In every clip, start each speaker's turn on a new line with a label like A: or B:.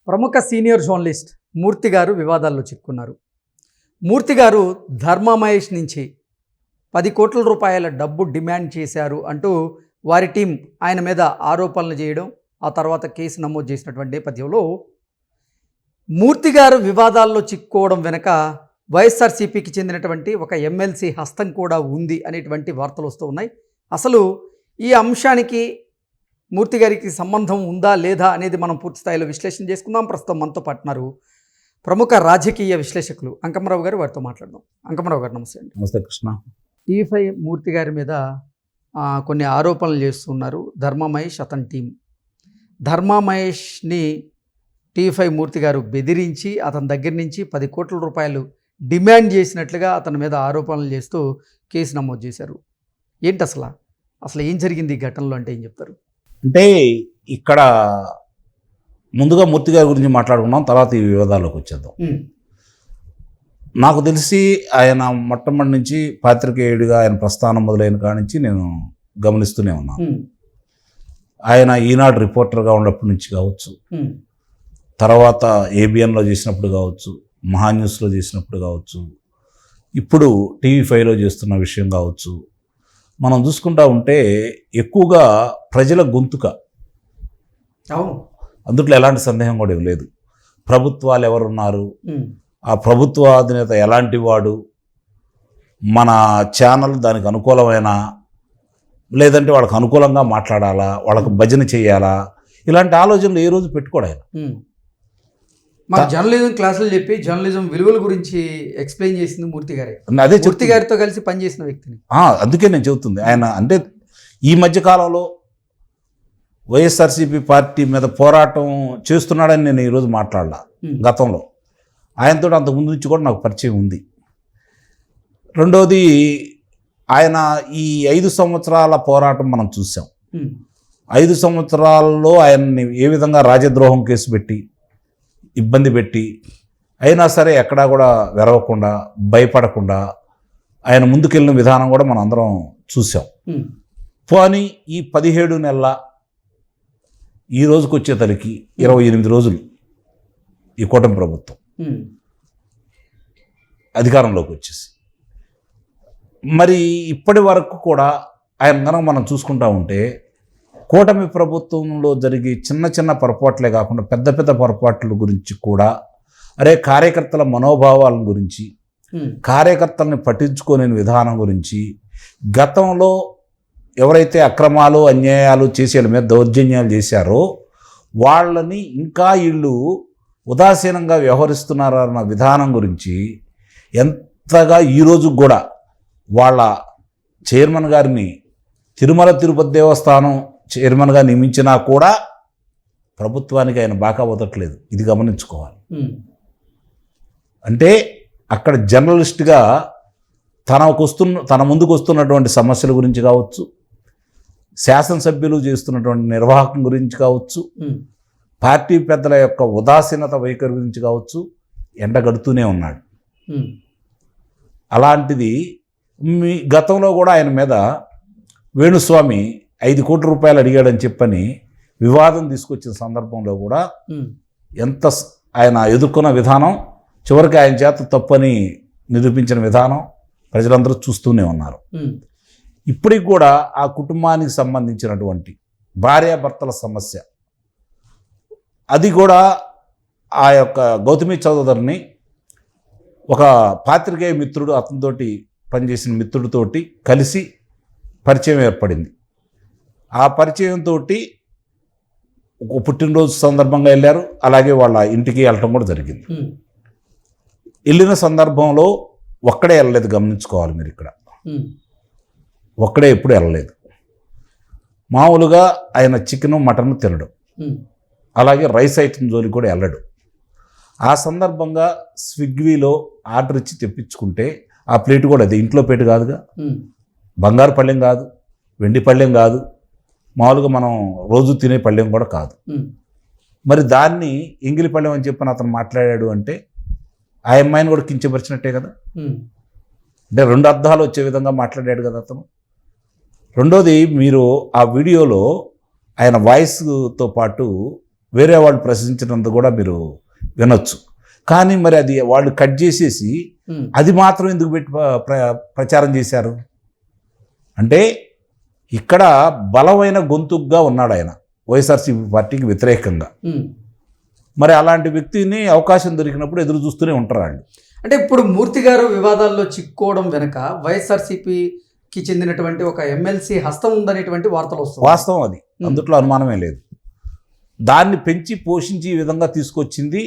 A: ప్రముఖ senior journalist మూర్తి గారు వివాదాల్లో చిక్కున్నారు. మూర్తి గారు ధర్మా మహేష్ నుంచి 10 కోట్ల రూపాయల డబ్బు డిమాండ్ చేశారు అంటూ వారి టీం ఆయన మీద ఆరోపణలు చేయడం, ఆ తర్వాత కేసు నమోదు చేసినటువంటి నేపథ్యంలో మూర్తి గారు వివాదాల్లో చిక్కుకోవడం వెనక వైఎస్ఆర్సీపీకి చెందినటువంటి ఒక ఎమ్మెల్సీ హస్తం కూడా ఉంది అనేటువంటి వార్తలు వస్తూ ఉన్నాయి. అసలు ఈ అంశానికి మూర్తి గారికి సంబంధం ఉందా లేదా అనేది మనం పూర్తి స్థాయిలో విశ్లేషణ చేసుకుందాం. ప్రస్తుతం మనతో పాటున్నారు ప్రముఖ రాజకీయ విశ్లేషకులు అంకమరావు గారు, వారితో మాట్లాడదాం. అంకమరావు గారు నమస్తే అండి.
B: నమస్తే కృష్ణ.
A: టీవీ మూర్తి గారి మీద కొన్ని ఆరోపణలు చేస్తున్నారు ధర్మా మహేష్, అతని టీం. ధర్మా మహేష్ని టీవీ మూర్తి గారు బెదిరించి అతని దగ్గర నుంచి 10 కోట్ల రూపాయలు డిమాండ్ చేసినట్లుగా అతని మీద ఆరోపణలు చేస్తూ కేసు నమోదు చేశారు. ఏంటి అసలు ఏం జరిగింది ఈ ఘటనలో అంటే ఏం చెప్తారు?
B: అంటే ఇక్కడ ముందుగా మూర్తి గారి గురించి మాట్లాడుకున్నాం, తర్వాత ఈ వివాదాల్లోకి వచ్చేద్దాం. నాకు తెలిసి ఆయన మొట్టమొదటి నుంచి పాత్రికేయుడిగా ఆయన ప్రస్థానం మొదలైన కాడి నుంచి నేను గమనిస్తూనే ఉన్నాను. ఆయన ఈనాడు రిపోర్టర్గా ఉన్నప్పటి నుంచి కావచ్చు, తర్వాత ఏబిఎన్లో చేసినప్పుడు కావచ్చు, మహాన్యూస్లో చేసినప్పుడు కావచ్చు, ఇప్పుడు టీవీ5లో చేస్తున్న విషయం కావచ్చు, మనం చూసుకుంటా ఉంటే ఎక్కువగా ప్రజల గొంతుక. అందుట్లో ఎలాంటి సందేహం కూడా లేదు. ప్రభుత్వాలు ఎవరున్నారు, ఆ ప్రభుత్వ అధినేత ఎలాంటి వాడు, మన ఛానల్ దానికి అనుకూలమైన, లేదంటే వాళ్ళకి అనుకూలంగా మాట్లాడాలా, వాళ్ళకు భజన చేయాలా, ఇలాంటి ఆలోచనలు ఏ రోజు పెట్టుకోడు ఆయన.
A: మాకు జర్నలిజం క్లాసులు చెప్పి జర్నలిజం విలువల గురించి ఎక్స్ప్లెయిన్ చేసింది మూర్తి గారే.
B: అదే
A: మూర్తి గారితో కలిసి పనిచేసిన వ్యక్తిని.
B: అందుకే నేను చెబుతుంది. ఆయన అంటే ఈ మధ్యకాలంలో వైఎస్ఆర్సీపీ పార్టీ మీద పోరాటం చేస్తున్నాడని నేను ఈరోజు మాట్లాడలా. గతంలో ఆయనతో అంతకుముందు నుంచి కూడా నాకు పరిచయం ఉంది. రెండోది, ఆయన ఈ 5 సంవత్సరాల పోరాటం మనం చూసాం. 5 సంవత్సరాల్లో ఆయన్ని ఏ విధంగా రాజద్రోహం కేసు పెట్టి ఇబ్బంది పెట్టి అయినా సరే ఎక్కడా కూడా వెరవకుండా, భయపడకుండా ఆయన ముందుకెళ్ళిన విధానం కూడా మనం అందరం చూసాం. పోనీ ఈ 17 నెలల ఈ రోజుకి వచ్చేసరికి 28 రోజులు ఈ కూటమి ప్రభుత్వం అధికారంలోకి వచ్చేసి, మరి ఇప్పటి వరకు కూడా ఆయన కనుక మనం చూసుకుంటా ఉంటే కూటమి ప్రభుత్వంలో జరిగే చిన్న చిన్న పొరపాట్లే కాకుండా పెద్ద పెద్ద పొరపాట్ల గురించి కూడా, కార్యకర్తల మనోభావాల గురించి, కార్యకర్తల్ని పట్టించుకోని విధానం గురించి, గతంలో ఎవరైతే అక్రమాలు అన్యాయాలు చేసే వాళ్ళ మీద దౌర్జన్యాలు చేశారో వాళ్ళని ఇంకా వీళ్ళు ఉదాసీనంగా వ్యవహరిస్తున్నారన్న విధానం గురించి ఎంతగా ఈరోజు కూడా వాళ్ళ చైర్మన్ గారిని తిరుమల తిరుపతి దేవస్థానం చైర్మన్గా నియమించినా కూడా ప్రభుత్వానికి ఆయన బాకా వదట్లేదు. ఇది గమనించుకోవాలి. అంటే అక్కడ జర్నలిస్ట్గా తన ముందుకు వస్తున్నటువంటి సమస్యల గురించి కావచ్చు, శాసనసభ్యులు చేస్తున్నటువంటి నిర్వాహకం గురించి కావచ్చు, పార్టీ పెద్దల యొక్క ఉదాసీనత వైఖరి గురించి కావచ్చు ఎండగడుతూనే ఉన్నాడు. అలాంటిది గతంలో కూడా ఆయన మీద వేణుస్వామి 5 కోట్ల రూపాయలు అడిగాడని చెప్పని వివాదం తీసుకొచ్చిన సందర్భంలో కూడా ఎంత ఆయన ఎదుర్కొన్న విధానం, చివరికి ఆయన చేత తప్పని నిరూపించిన విధానం ప్రజలందరూ చూస్తూనే ఉన్నారు. ఇప్పటికి కూడా ఆ కుటుంబానికి సంబంధించినటువంటి భార్యాభర్తల సమస్య, అది కూడా ఆ యొక్క గౌతమి చౌదరిని ఒక పాత్రికేయ మిత్రుడు, అతనితోటి పనిచేసిన మిత్రుడితోటి కలిసి పరిచయం ఏర్పడింది. ఆ పరిచయంతో ఒక పుట్టినరోజు సందర్భంగా వెళ్ళారు. అలాగే వాళ్ళ ఇంటికి వెళ్ళటం కూడా జరిగింది. వెళ్ళిన సందర్భంలో ఒక్కడే వెళ్ళలేదు, గమనించుకోవాలి మీరు. ఇక్కడ ఒక్కడే ఎప్పుడు వెళ్ళలేదు. మామూలుగా ఆయన చికెను మటన్ తినడం, అలాగే రైస్ ఐటమ్ జోలికి కూడా వెళ్ళడు. ఆ సందర్భంగా స్విగ్గీలో ఆర్డర్ ఇచ్చి తెప్పించుకుంటే ఆ ప్లేట్ కూడా అది ఇంట్లో ప్లేట్ కాదుగా, బంగారు పళ్ళెం కాదు, వెండి పళ్ళెం కాదు, మామూలుగా మనం రోజు తినే పళ్ళెం కూడా కాదు. మరి దాన్ని ఎంగిలి పళ్ళెం అని చెప్పని అతను మాట్లాడాడు అంటే ఆ అమ్మాయిని కూడా కించపరిచినట్టే కదా. అంటే 2 అర్థాలు వచ్చే విధంగా మాట్లాడాడు కదా అతను. రెండోది, మీరు ఆ వీడియోలో ఆయన వాయిస్తో పాటు వేరే వాళ్ళు ప్రశ్నించినందుకు కూడా మీరు వినొచ్చు. కానీ మరి అది వాళ్ళు కట్ చేసేసి అది మాత్రం ఎందుకు పెట్టి ప్రచారం చేశారు అంటే ఇక్కడ బలమైన గొంతుగ్గా ఉన్నాడు ఆయన వైఎస్ఆర్సీపీ పార్టీకి వ్యతిరేకంగా. మరి అలాంటి వ్యక్తిని అవకాశం దొరికినప్పుడు ఎదురు చూస్తూనే ఉంటారు వాళ్ళు.
A: అంటే ఇప్పుడు మూర్తి గారు వివాదాల్లో చిక్కుకోవడం వెనక వైఎస్ఆర్సీపీకి చెందినటువంటి ఒక ఎమ్మెల్సీ హస్తం ఉందనేటువంటి వార్తలు వస్తాయి.
B: వాస్తవం అది, అందుట్లో అనుమానమే లేదు. దాన్ని పెంచి పోషించి ఈ విధంగా తీసుకొచ్చింది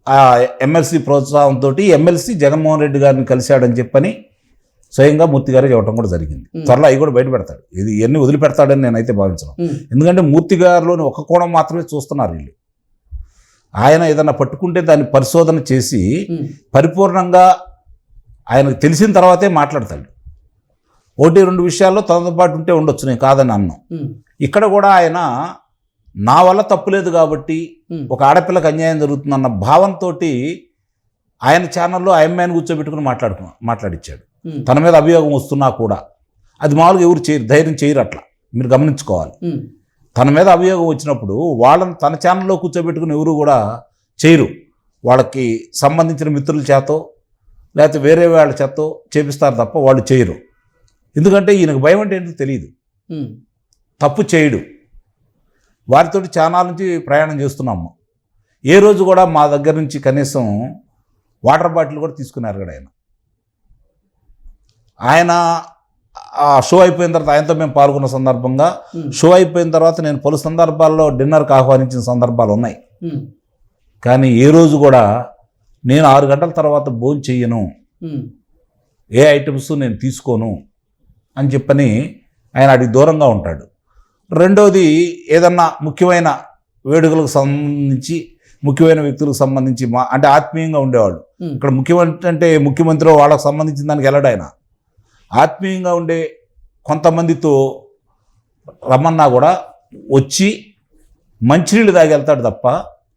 B: ఆ ఎమ్మెల్సీ ప్రోత్సాహంతో. ఎమ్మెల్సీ జగన్మోహన్ రెడ్డి గారిని కలిశాడని చెప్పని స్వయంగా మూర్తి గారే చెప్పడం కూడా జరిగింది. త్వరలో అవి కూడా బయట పెడతాడు. ఇది ఇవన్నీ వదిలిపెడతాడని నేనైతే భావించను. ఎందుకంటే మూర్తి గారిలోని ఒక కోణం మాత్రమే చూస్తున్నారు వీళ్ళు. ఆయన ఏదన్నా పట్టుకుంటే దాన్ని పరిశోధన చేసి పరిపూర్ణంగా ఆయనకు తెలిసిన తర్వాతే మాట్లాడతాడు. 1-2 విషయాల్లో తనతో పాటు ఉంటే ఉండొచ్చు, నేను కాదని అన్నాం. ఇక్కడ కూడా ఆయన నా వల్ల తప్పులేదు కాబట్టి ఒక ఆడపిల్లకి అన్యాయం జరుగుతుందన్న భావంతో ఆయన ఛానల్లో అమ్మాయిని కూర్చోబెట్టుకుని మాట్లాడిచ్చాడు. తన మీద అభియోగం వస్తున్నా కూడా అది మామూలుగా ఎవరు చేయరు, ధైర్యం చేయరు. అట్లా మీరు గమనించుకోవాలి. తన మీద అభియోగం వచ్చినప్పుడు వాళ్ళని తన ఛానల్లో కూర్చోబెట్టుకుని ఎవరు కూడా చేయరు. వాళ్ళకి సంబంధించిన మిత్రుల చేతో లేకపోతే వేరే వాళ్ళ చేతో చేపిస్తారు తప్ప వాళ్ళు చేయరు. ఎందుకంటే ఈయనకు భయం అంటే ఏంటో తెలియదు, తప్పు చేయడు. వారితోటి ఛానల్ నుంచి ప్రయాణం చేస్తున్నాము. ఏ రోజు కూడా మా దగ్గర నుంచి కనీసం వాటర్ బాటిల్ కూడా తీసుకున్నారు కదా ఆయన ఆ షో అయిపోయిన తర్వాత ఆయనతో మేము పాల్గొన్న సందర్భంగా షో అయిపోయిన తర్వాత నేను పలు సందర్భాల్లో డిన్నర్కి ఆహ్వానించిన సందర్భాలు ఉన్నాయి. కానీ ఏ రోజు కూడా నేను 6 గంటల తర్వాత భోజనం చెయ్యను, ఏ ఐటమ్స్ నేను తీసుకోను అని చెప్పని ఆయన అడిగి దూరంగా ఉంటాడు. రెండోది ఏదన్నా ముఖ్యమైన వేడుకలకు సంబంధించి ముఖ్యమైన వ్యక్తులకు సంబంధించి అంటే ఆత్మీయంగా ఉండేవాళ్ళు. ఇక్కడ ముఖ్యమంత్రి అంటే ముఖ్యమంత్రి వాళ్ళకు సంబంధించిన దానికి వెళ్ళడు ఆయన. ఆత్మీయంగా ఉండే కొంతమందితో రమ్మన్నా కూడా వచ్చి మంచినీళ్ళు తాగి వెళ్తాడు తప్ప,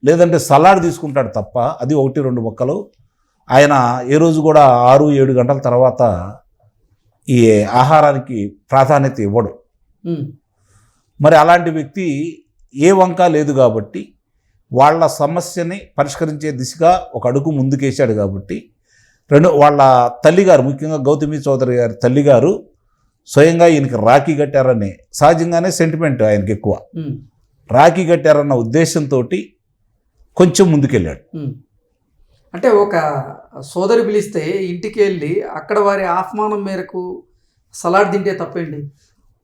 B: లేదంటే సలాడ్ తీసుకుంటాడు తప్ప, అది 1-2 మొక్కలు. ఆయన ఏ రోజు కూడా 6-7 గంటల తర్వాత ఈ ఆహారానికి ప్రాధాన్యత ఇవ్వడు. మరి అలాంటి వ్యక్తి ఏ వంక లేదు కాబట్టి వాళ్ళ సమస్యని పరిష్కరించే దిశగా ఒక అడుగు ముందుకేశాడు కాబట్టి వాళ్ళ తల్లిగారు, ముఖ్యంగా గౌతమి చౌదరి గారి తల్లిగారు స్వయంగా ఈయనకి రాఖీ కట్టారని, సహజంగానే సెంటిమెంట్ ఆయనకి ఎక్కువ, రాఖీ కట్టారన్న ఉద్దేశంతో కొంచెం ముందుకెళ్ళాడు.
A: అంటే ఒక సోదరి పిలిస్తే ఇంటికి వెళ్ళి అక్కడ వారి ఆహ్వానం మేరకు సలాడ్ తింటే తప్పేంటి?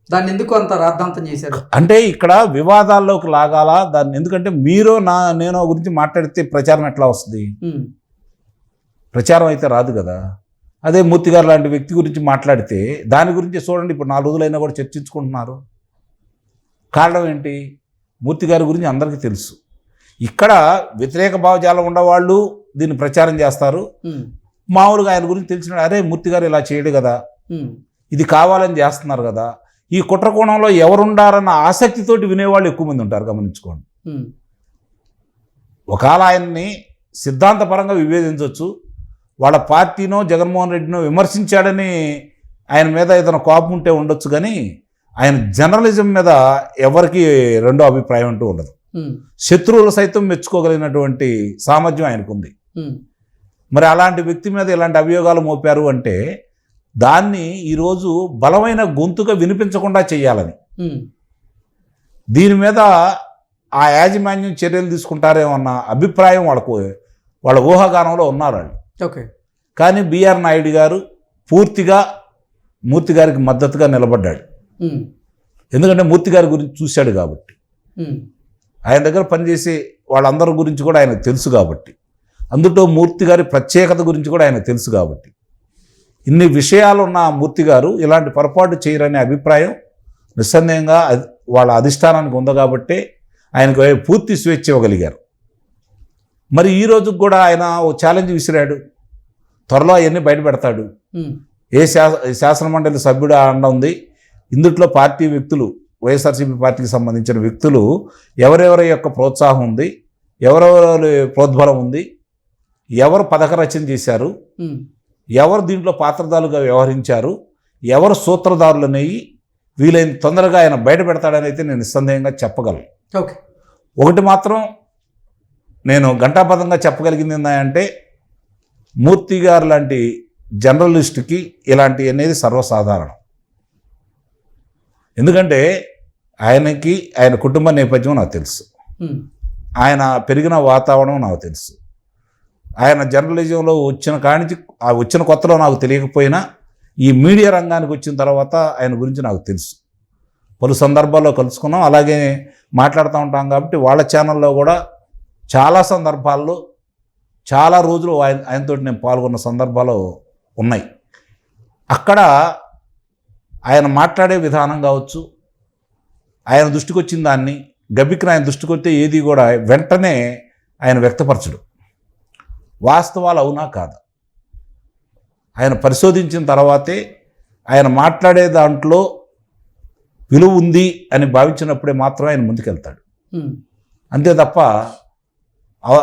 A: దాన్ని ఎందుకు అంత రాద్ధాంతం చేశారు?
B: అంటే ఇక్కడ వివాదాల్లోకి లాగాల దాన్ని. ఎందుకంటే మీరు నేను గురించి మాట్లాడితే ప్రచారం ఎట్లా వస్తుంది? ప్రచారం అయితే రాదు కదా. అదే మూర్తి గారు లాంటి వ్యక్తి గురించి మాట్లాడితే దాని గురించి చూడండి, ఇప్పుడు 4 రోజులైనా కూడా చర్చించుకుంటున్నారు. కారణం ఏంటి? మూర్తి గారి గురించి అందరికీ తెలుసు. ఇక్కడ వ్యతిరేక భావజాలం ఉన్నవాళ్ళు దీన్ని ప్రచారం చేస్తారు. మామూలుగా ఆయన గురించి తెలిసిన అరే మూర్తి గారు ఇలా చేయడు కదా, ఇది కావాలని చేస్తున్నారు కదా, ఈ కుట్రకోణంలో ఎవరుండారన్న ఆసక్తితోటి వినేవాళ్ళు ఎక్కువ మంది ఉంటారు. గమనించుకోండి. ఒకవేళ ఆయన్ని సిద్ధాంతపరంగా విభేదించవచ్చు, వాళ్ళ పార్టీనో జగన్మోహన్ రెడ్డినో విమర్శించాడని ఆయన మీద ఏదైనా కోపం ఉంటే ఉండొచ్చు, కానీ ఆయన జర్నలిజం మీద ఎవరికి రెండో అభిప్రాయం అంటూ ఉండదు. శత్రువులు సైతం మెచ్చుకోగలిగినటువంటి సామర్థ్యం ఆయనకుంది. మరి అలాంటి వ్యక్తి మీద ఇలాంటి అభియోగాలు మోపారు అంటే దాన్ని ఈరోజు బలమైన గొంతుగా వినిపించకుండా చేయాలని, దీని మీద ఆ యాజమాన్యం చర్యలు తీసుకుంటారేమో అన్న అభిప్రాయం వాళ్ళ ఊహాగానంలో ఉన్నారు వాళ్ళు.
A: ఓకే.
B: కానీ బిఆర్ నాయుడు గారు పూర్తిగా మూర్తి గారికి మద్దతుగా నిలబడ్డాడు. ఎందుకంటే మూర్తి గారి గురించి చూశాడు కాబట్టి, ఆయన దగ్గర పనిచేసే వాళ్ళందరి గురించి కూడా ఆయనకు తెలుసు కాబట్టి, అందులో మూర్తి గారి ప్రత్యేకత గురించి కూడా ఆయనకు తెలుసు కాబట్టి, ఇన్ని విషయాలు ఉన్న మూర్తి గారు ఇలాంటి పొరపాటు చేయరనే అభిప్రాయం నిస్సందేహంగా వాళ్ళ అధిష్టానానికి ఉంది కాబట్టి ఆయనకు పూర్తి స్వేచ్ఛ ఇవ్వగలిగారు. మరి ఈ రోజుకి కూడా ఆయన ఓ ఛాలెంజ్ విసిరాడు, త్వరలో అవన్నీ బయటపెడతాడు. శాసనమండలి సభ్యుడు అండ ఉంది, ఇందుట్లో పార్టీ వ్యక్తులు, వైఎస్ఆర్సీపీ పార్టీకి సంబంధించిన వ్యక్తులు ఎవరెవరి యొక్క ప్రోత్సాహం ఉంది, ఎవరెవరి ప్రోద్బలం ఉంది, ఎవరు పథక రచన చేశారు, ఎవరు దీంట్లో పాత్రదారులుగా వ్యవహరించారు, ఎవరు సూత్రధారులు అనేవి వీలైన తొందరగా ఆయన బయట పెడతాడని అయితే నేను నిస్సందేహంగా చెప్పగలను.
A: ఓకే.
B: ఒకటి మాత్రం నేను ఘంటాపథంగా చెప్పగలిగింది ఏంటంటే మూర్తి గారు లాంటి జర్నలిస్టుకి ఇలాంటి అనేది సర్వసాధారణం. ఎందుకంటే ఆయనకి ఆయన కుటుంబ నేపథ్యం నాకు తెలుసు, ఆయన పెరిగిన వాతావరణం నాకు తెలుసు. ఆయన జర్నలిజంలో వచ్చిన కానించి వచ్చిన కొత్తలో నాకు తెలియకపోయినా ఈ మీడియా రంగానికి వచ్చిన తర్వాత ఆయన గురించి నాకు తెలుసు. పలు సందర్భాల్లో కలుసుకున్నాం, అలాగే మాట్లాడుతూ ఉంటాం. కాబట్టి వాళ్ళ ఛానల్లో కూడా చాలా సందర్భాల్లో చాలా రోజులు ఆయనతో నేను పాల్గొన్న సందర్భాలు ఉన్నాయి. అక్కడ ఆయన మాట్లాడే విధానం కావచ్చు, ఆయన దృష్టికి వచ్చిన దాన్ని గబిక్కిన ఆయన దృష్టికి వస్తే ఏది కూడా వెంటనే ఆయన వ్యక్తపరచడు. వాస్తవాలు అవునా కాదా ఆయన పరిశోధించిన తర్వాతే ఆయన మాట్లాడే దాంట్లో విలువ ఉంది అని భావించినప్పుడే మాత్రమే ఆయన ముందుకెళ్తాడు. అంతే తప్ప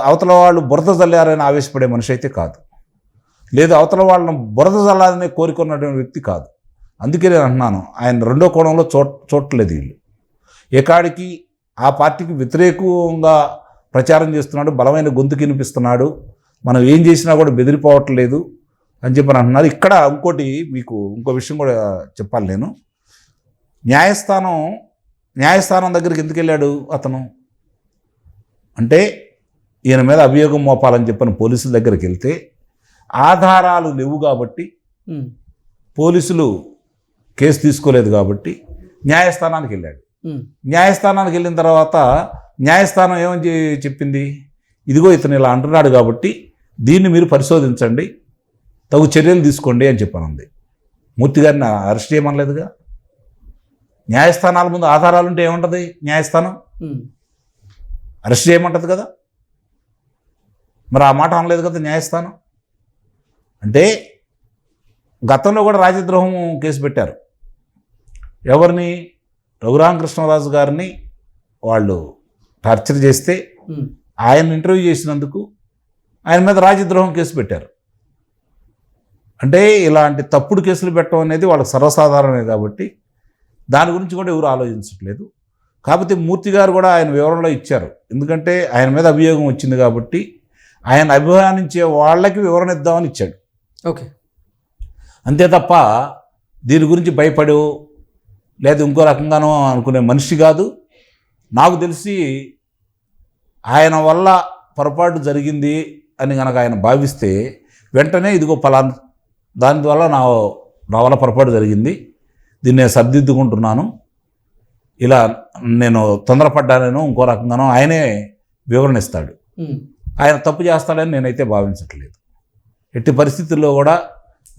B: అవతల వాళ్ళు బురద జల్లారని ఆవేశపడే మనిషి అయితే కాదు, లేదు అవతల వాళ్ళని బురద జల్లాలని కోరుకున్నటువంటి వ్యక్తి కాదు. అందుకే నేను అంటున్నాను, ఆయన రెండో కోణంలో చూడలేదు. వీళ్ళు ఏకాడికి ఆ పార్టీకి వ్యతిరేకంగా ప్రచారం చేస్తున్నాడు, బలమైన గొంతు వినిపిస్తున్నాడు, మనం ఏం చేసినా కూడా బెదిరిపోవట్లేదు అని చెప్పని అంటున్నారు. ఇక్కడ ఇంకోటి మీకు ఇంకో విషయం కూడా చెప్పాలి. నేను న్యాయస్థానం దగ్గరికి ఎందుకు వెళ్ళాడు అతను అంటే, ఈయన మీద అభియోగం మోపాలని చెప్పని పోలీసుల దగ్గరికి వెళ్తే ఆధారాలు లేవు కాబట్టి పోలీసులు కేసు తీసుకోలేదు కాబట్టి న్యాయస్థానానికి వెళ్ళాడు. న్యాయస్థానానికి వెళ్ళిన తర్వాత న్యాయస్థానం ఏమని చెప్పింది, ఇదిగో ఇతను ఇలా అంటున్నాడు కాబట్టి దీన్ని మీరు పరిశోధించండి, తగు చర్యలు తీసుకోండి అని చెప్పనుంది. మూర్తి గారిని అరెస్ట్ చేయమనలేదుగా. న్యాయస్థానాల ముందు ఆధారాలు ఉంటే ఏముంటుంది, న్యాయస్థానం అరెస్ట్ చేయమంటుంది కదా. మరి ఆ మాట అనలేదు కదా న్యాయస్థానం. అంటే గతంలో కూడా రాజద్రోహం కేసు పెట్టారు. ఎవరిని, రఘురామకృష్ణరాజు గారిని వాళ్ళు టార్చర్ చేస్తే ఆయన ఇంటర్వ్యూ చేసినందుకు ఆయన మీద రాజద్రోహం కేసు పెట్టారు. అంటే ఇలాంటి తప్పుడు కేసులు పెట్టడం అనేది వాళ్ళకి సర్వసాధారణమే కాబట్టి దాని గురించి కూడా ఎవరు ఆలోచించట్లేదు. కాకపోతే మూర్తి గారు కూడా ఆయన వివరణలో ఇచ్చారు. ఎందుకంటే ఆయన మీద అభియోగం వచ్చింది కాబట్టి ఆయన అభిమానించే వాళ్ళకి వివరణ ఇద్దామని ఇచ్చాడు.
A: ఓకే,
B: అంతే తప్ప దీని గురించి భయపడు లేదా ఇంకో రకంగానో అనుకునే మనిషి కాదు. నాకు తెలిసి ఆయన వల్ల పొరపాటు జరిగింది అని కనుక ఆయన భావిస్తే వెంటనే ఇదిగో పలానా దాని వల్ల నా వల్ల పొరపాటు జరిగింది, దీన్ని నేను సర్దిద్దుకుంటున్నాను, ఇలా నేను తొందరపడ్డానేనో ఇంకో రకంగానో ఆయనే వివరణ ఇస్తాడు. ఆయన తప్పు చేస్తాడని నేనైతే భావించట్లేదు. ఎట్టి పరిస్థితుల్లో కూడా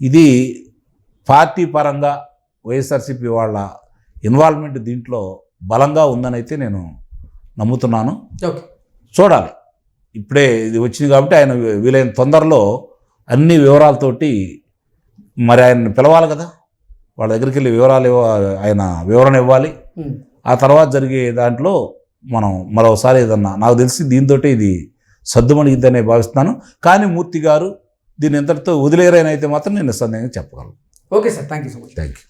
B: ఇది పార్టీ పరంగా వైఎస్ఆర్సీపీ వాళ్ళ ఇన్వాల్వ్మెంట్ దీంట్లో బలంగా ఉందని అయితే నేను నమ్ముతున్నాను. చూడాలి, ఇప్పుడే ఇది వచ్చింది కాబట్టి ఆయన వీలైన తొందరలో అన్ని వివరాలతోటి మరి ఆయన పిలవాలి కదా, వాళ్ళ దగ్గరికి వెళ్ళి ఆయన వివరణ ఇవ్వాలి. ఆ తర్వాత జరిగే దాంట్లో మనం మరోసారి ఏదన్నా, నాకు తెలిసి దీంతో ఇది సద్దుమణిగిద్దనే భావిస్తున్నాను. కానీ మూర్తి గారు దీన్ని ఎంతటితో వదిలేరని అయితే మాత్రం నేను నిస్సందేహంగా చెప్పగలను.
A: Okay sir, thank you so much.
B: Thank you.